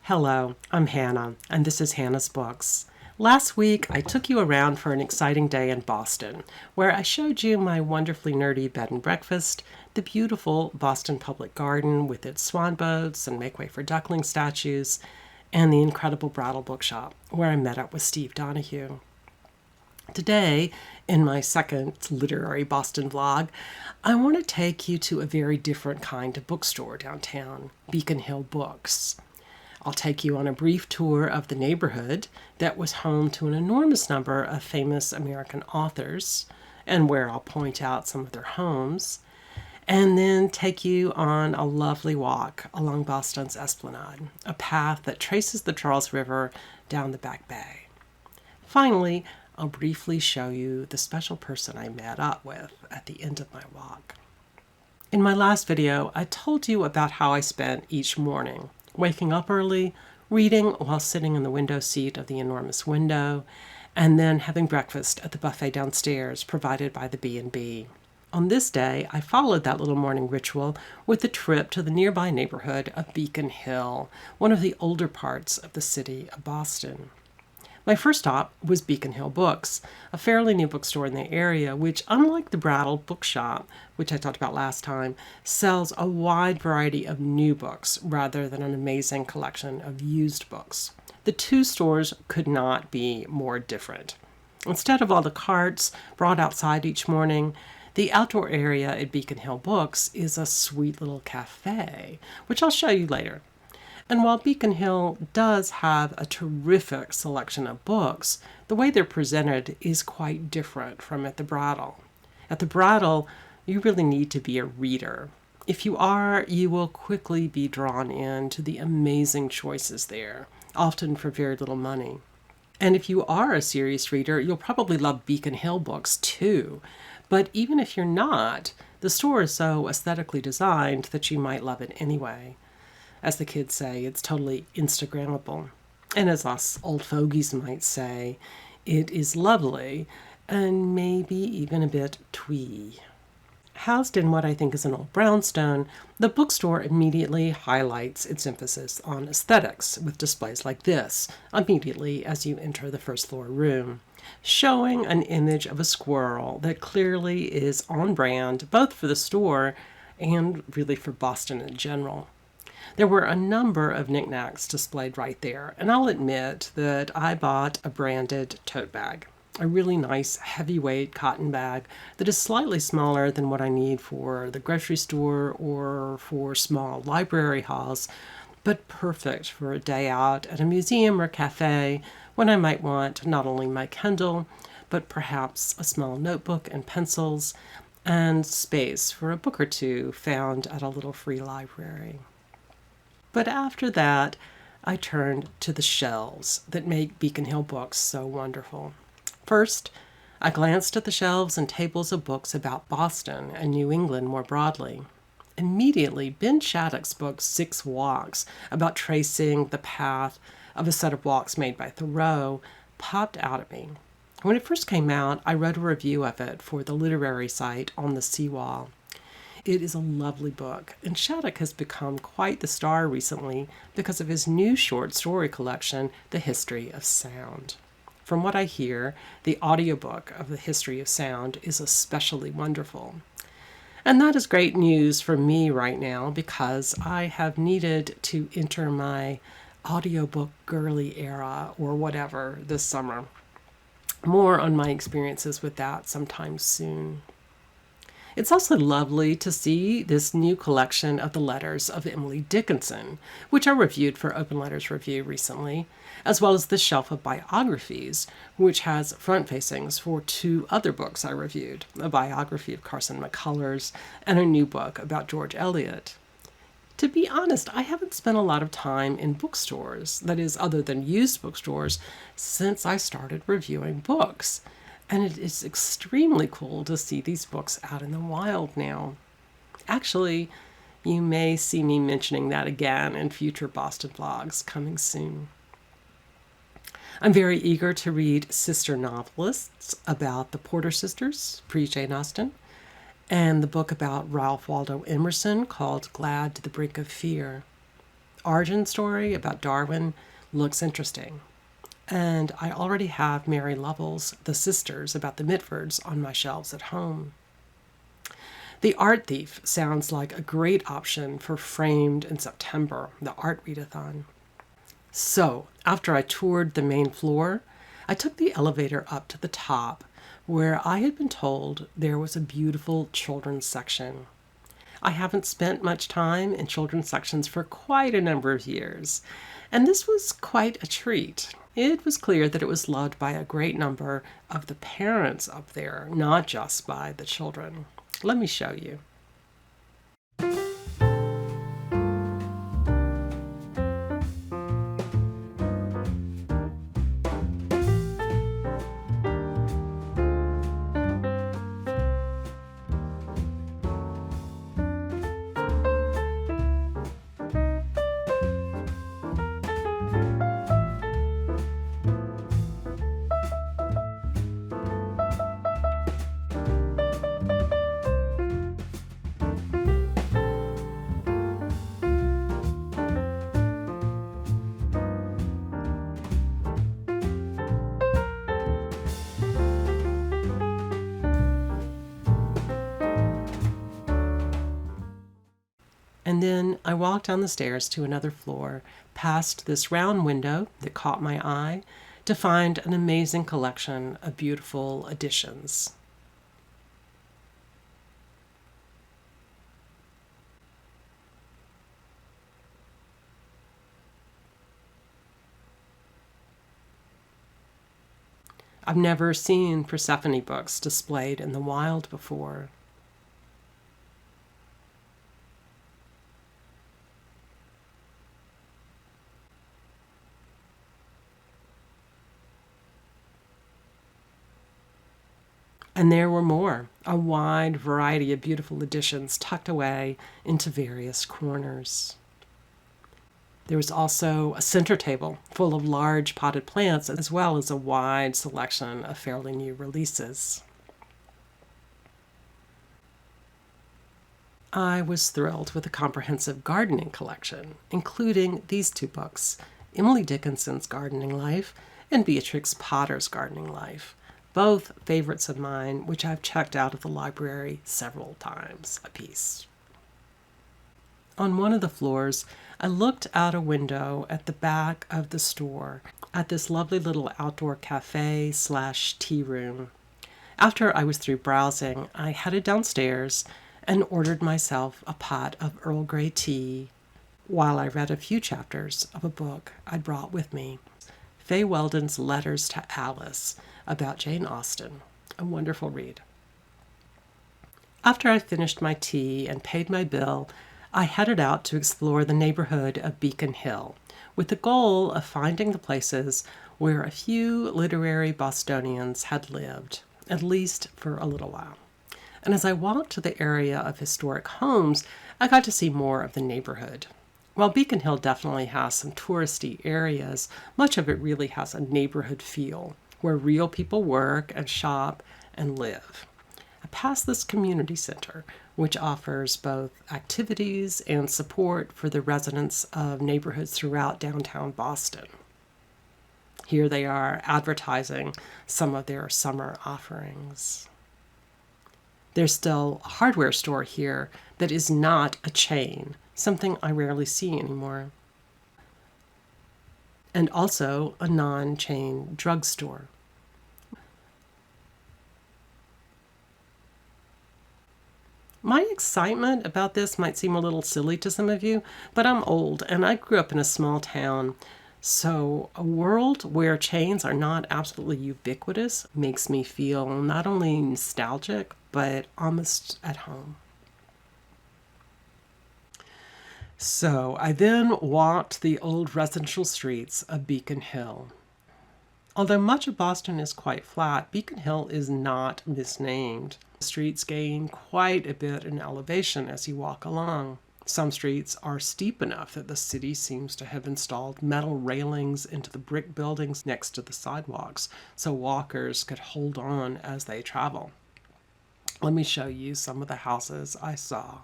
Hello, I'm Hannah, and this is Hannah's Books. Last week, I took you around for an exciting day in Boston, where I showed you my wonderfully nerdy bed and breakfast, the beautiful Boston Public Garden with its swan boats and make way for duckling statues, and the incredible Brattle Bookshop, where I met up with Steve Donahue. Today, in my second literary Boston vlog, I want to take you to a very different kind of bookstore downtown, Beacon Hill Books. I'll take you on a brief tour of the neighborhood that was home to an enormous number of famous American authors, and where I'll point out some of their homes, and then take you on a lovely walk along Boston's Esplanade, a path that traces the Charles River down the Back Bay. Finally, I'll briefly show you the special person I met up with at the end of my walk. In my last video, I told you about how I spent each morning, waking up early, reading while sitting in the window seat of the enormous window, and then having breakfast at the buffet downstairs provided by the B&B. On this day, I followed that little morning ritual with a trip to the nearby neighborhood of Beacon Hill, one of the older parts of the city of Boston. My first stop was Beacon Hill Books, a fairly new bookstore in the area, which, unlike the Brattle Bookshop, which I talked about last time, sells a wide variety of new books rather than an amazing collection of used books. The two stores could not be more different. Instead of all the carts brought outside each morning, the outdoor area at Beacon Hill Books is a sweet little cafe, which I'll show you later. And while Beacon Hill does have a terrific selection of books, the way they're presented is quite different from at the Brattle. At the Brattle, you really need to be a reader. If you are, you will quickly be drawn into the amazing choices there, often for very little money. And if you are a serious reader, you'll probably love Beacon Hill Books too. But even if you're not, the store is so aesthetically designed that you might love it anyway. As the kids say, it's totally Instagrammable. And as us old fogies might say, it is lovely and maybe even a bit twee. Housed in what I think is an old brownstone, the bookstore immediately highlights its emphasis on aesthetics with displays like this immediately as you enter the first floor room, showing an image of a squirrel that clearly is on brand both for the store and really for Boston in general. There were a number of knickknacks displayed right there, and I'll admit that I bought a branded tote bag, a really nice heavyweight cotton bag that is slightly smaller than what I need for the grocery store or for small library hauls, but perfect for a day out at a museum or cafe when I might want not only my Kindle, but perhaps a small notebook and pencils, and space for a book or two found at a little free library. But after that, I turned to the shelves that make Beacon Hill Books so wonderful. First, I glanced at the shelves and tables of books about Boston and New England more broadly. Immediately, Ben Shattuck's book, 6 Walks, about tracing the path of a set of walks made by Thoreau, popped out at me. When it first came out, I wrote a review of it for the literary site On the Seawall. It is a lovely book, and Shattuck has become quite the star recently because of his new short story collection, The History of Sound. From what I hear, the audiobook of The History of Sound is especially wonderful. And that is great news for me right now because I have needed to enter my audiobook girly era or whatever this summer. More on my experiences with that sometime soon. It's also lovely to see this new collection of the letters of Emily Dickinson, which I reviewed for Open Letters Review recently, as well as the shelf of biographies, which has front facings for 2 other books I reviewed, a biography of Carson McCullers and a new book about George Eliot. To be honest, I haven't spent a lot of time in bookstores, that is, other than used bookstores, since I started reviewing books. And it is extremely cool to see these books out in the wild now. Actually, you may see me mentioning that again in future Boston vlogs coming soon. I'm very eager to read sister novelists about the Porter sisters, pre-Jane Austen, and the book about Ralph Waldo Emerson called Glad to the Brink of Fear. origin story about Darwin looks interesting. And I already have Mary Lovell's The Sisters about the Mitfords on my shelves at home. The Art Thief sounds like a great option for Framed in September, the art readathon. So, after I toured the main floor, I took the elevator up to the top, where I had been told there was a beautiful children's section. I haven't spent much time in children's sections for quite a number of years, and this was quite a treat. It was clear that it was loved by a great number of the parents up there, not just by the children. Let me show you. And then I walked down the stairs to another floor, past this round window that caught my eye, to find an amazing collection of beautiful editions. I've never seen Persephone books displayed in the wild before. And there were more, a wide variety of beautiful editions tucked away into various corners. There was also a center table full of large potted plants, as well as a wide selection of fairly new releases. I was thrilled with a comprehensive gardening collection, including these two books, Emily Dickinson's Gardening Life and Beatrix Potter's Gardening Life, both favorites of mine, which I've checked out of the library several times apiece. On one of the floors, I looked out a window at the back of the store at this lovely little outdoor cafe/tea room. After I was through browsing, I headed downstairs and ordered myself a pot of Earl Grey tea while I read a few chapters of a book I'd brought with me, Fay Weldon's Letters to Alice, about Jane Austen, a wonderful read. After I finished my tea and paid my bill, I headed out to explore the neighborhood of Beacon Hill, with the goal of finding the places where a few literary Bostonians had lived, at least for a little while. And as I walked to the area of historic homes, I got to see more of the neighborhood. While Beacon Hill definitely has some touristy areas, much of it really has a neighborhood feel, where real people work and shop and live. I passed this community center, which offers both activities and support for the residents of neighborhoods throughout downtown Boston. Here they are advertising some of their summer offerings. There's still a hardware store here that is not a chain, something I rarely see anymore. And also a non-chain drugstore. My excitement about this might seem a little silly to some of you, but I'm old and I grew up in a small town. So a world where chains are not absolutely ubiquitous makes me feel not only nostalgic, but almost at home. So I then walked the old residential streets of Beacon Hill. Although much of Boston is quite flat, Beacon Hill is not misnamed. The streets gain quite a bit in elevation as you walk along. Some streets are steep enough that the city seems to have installed metal railings into the brick buildings next to the sidewalks, so walkers could hold on as they travel. Let me show you some of the houses I saw.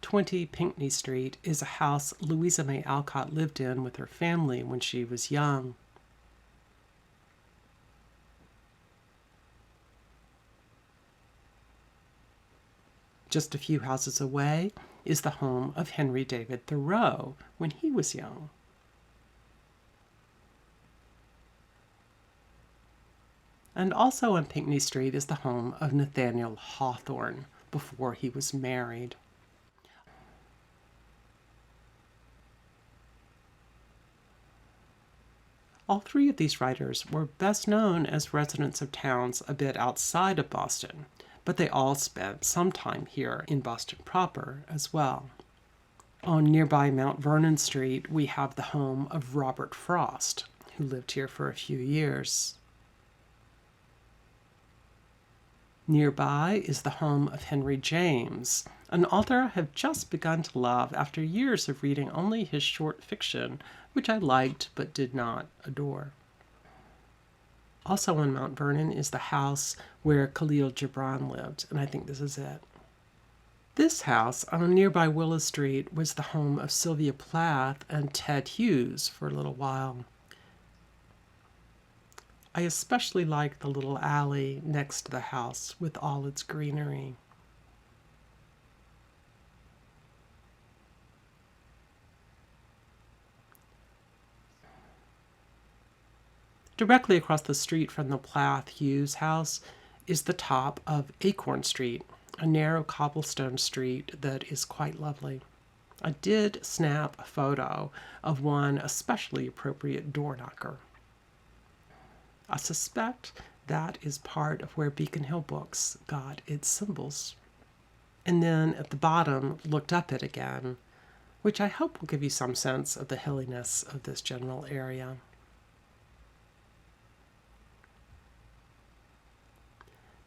20 Pinckney Street is a house Louisa May Alcott lived in with her family when she was young. Just a few houses away is the home of Henry David Thoreau when he was young. And also on Pinckney Street is the home of Nathaniel Hawthorne before he was married. All three of these writers were best known as residents of towns a bit outside of Boston, but they all spent some time here in Boston proper as well. On nearby Mount Vernon Street, we have the home of Robert Frost, who lived here for a few years. Nearby is the home of Henry James, an author I have just begun to love after years of reading only his short fiction, which I liked but did not adore. Also on Mount Vernon is the house where Khalil Gibran lived, and I think this is it. This house on nearby Willow Street was the home of Sylvia Plath and Ted Hughes for a little while. I especially like the little alley next to the house with all its greenery. Directly across the street from the Plath Hughes house is the top of Acorn Street, a narrow cobblestone street that is quite lovely. I did snap a photo of one especially appropriate door knocker. I suspect that is part of where Beacon Hill Books got its symbols. And then at the bottom, looked up it again, which I hope will give you some sense of the hilliness of this general area.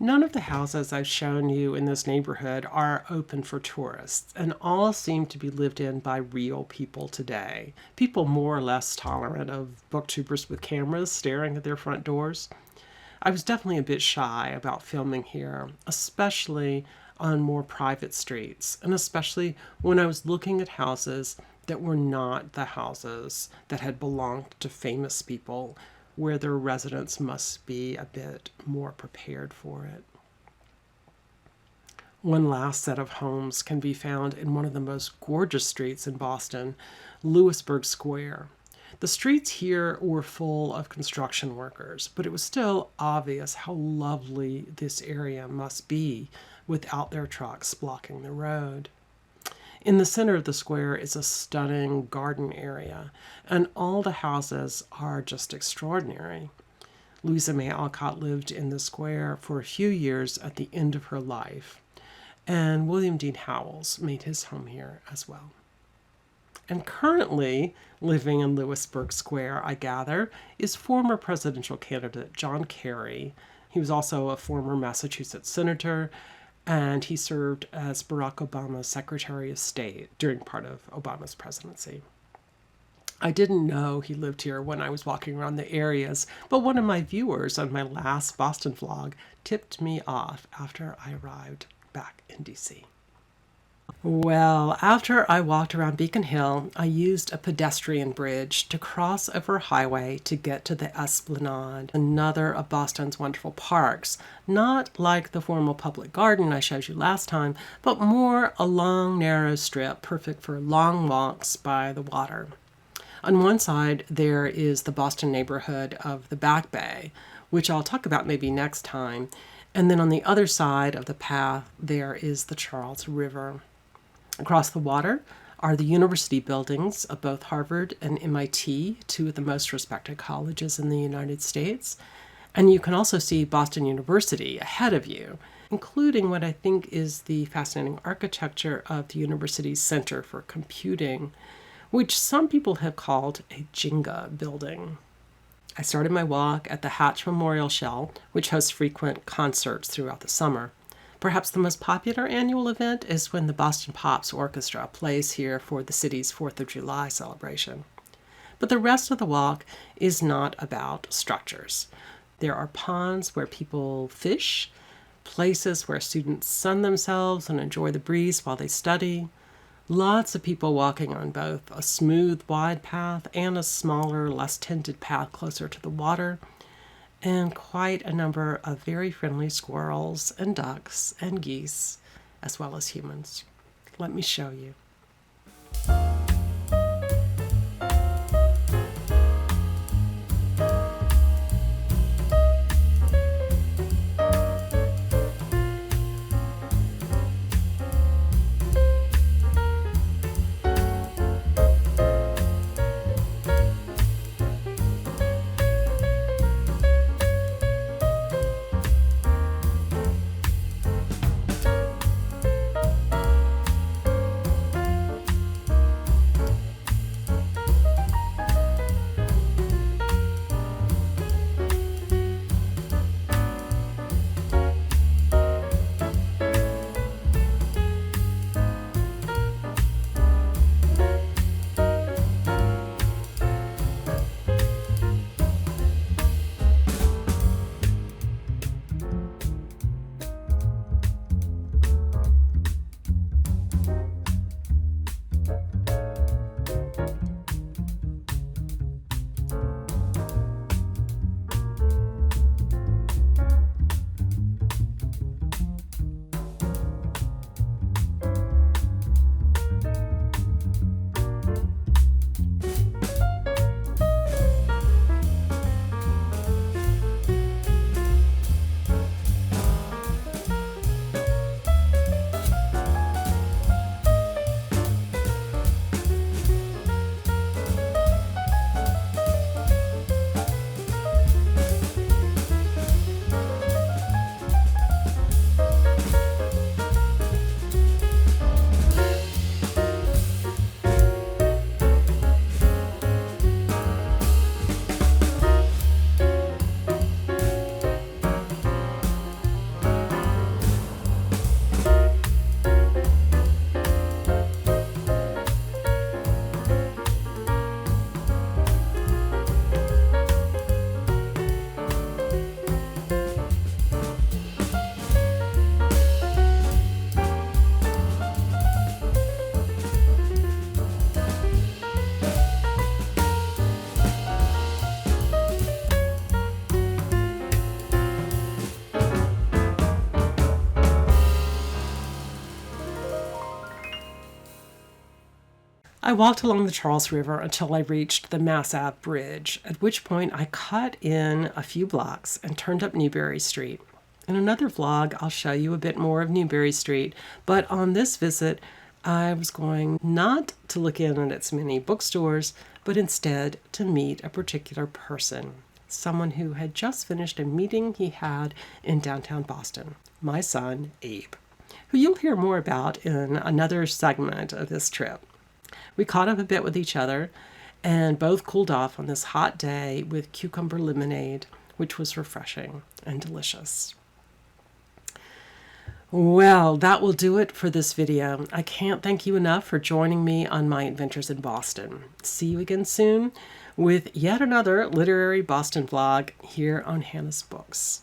None of the houses I've shown you in this neighborhood are open for tourists, and all seem to be lived in by real people today. People more or less tolerant of booktubers with cameras staring at their front doors. I was definitely a bit shy about filming here, especially on more private streets, and especially when I was looking at houses that were not the houses that had belonged to famous people, where their residents must be a bit more prepared for it. One last set of homes can be found in one of the most gorgeous streets in Boston, Lewisburg Square. The streets here were full of construction workers, but it was still obvious how lovely this area must be without their trucks blocking the road. In the center of the square is a stunning garden area, and all the houses are just extraordinary. Louisa May Alcott lived in the square for a few years at the end of her life, and William Dean Howells made his home here as well. And currently living in Lewisburg Square, I gather, is former presidential candidate John Kerry. He was also a former Massachusetts senator, and he served as Barack Obama's Secretary of State during part of Obama's presidency. I didn't know he lived here when I was walking around the areas, but one of my viewers on my last Boston vlog tipped me off after I arrived back in DC. Well, after I walked around Beacon Hill, I used a pedestrian bridge to cross over a highway to get to the Esplanade, another of Boston's wonderful parks, not like the formal public garden I showed you last time, but more a long, narrow strip perfect for long walks by the water. On one side, there is the Boston neighborhood of the Back Bay, which I'll talk about maybe next time, and then on the other side of the path, there is the Charles River. Across the water are the university buildings of both Harvard and MIT, two of the most respected colleges in the United States. And you can also see Boston University ahead of you, including what I think is the fascinating architecture of the university's Center for Computing, which some people have called a Jenga building. I started my walk at the Hatch Memorial Shell, which hosts frequent concerts throughout the summer. Perhaps the most popular annual event is when the Boston Pops Orchestra plays here for the city's 4th of July celebration. But the rest of the walk is not about structures. There are ponds where people fish, places where students sun themselves and enjoy the breeze while they study, Lots of people walking on both a smooth, wide path and a smaller, less tinted path closer to the water, and quite a number of very friendly squirrels and ducks and geese, as well as humans. Let me show you. I walked along the Charles River until I reached the Mass Ave Bridge, at which point I cut in a few blocks and turned up Newberry Street. In another vlog, I'll show you a bit more of Newberry Street, but on this visit, I was going not to look in at its many bookstores, but instead to meet a particular person, someone who had just finished a meeting he had in downtown Boston, my son, Abe, who you'll hear more about in another segment of this trip. We caught up a bit with each other and both cooled off on this hot day with cucumber lemonade, which was refreshing and delicious. Well, that will do it for this video. I can't thank you enough for joining me on my adventures in Boston. See you again soon with yet another literary Boston vlog here on Hannah's Books.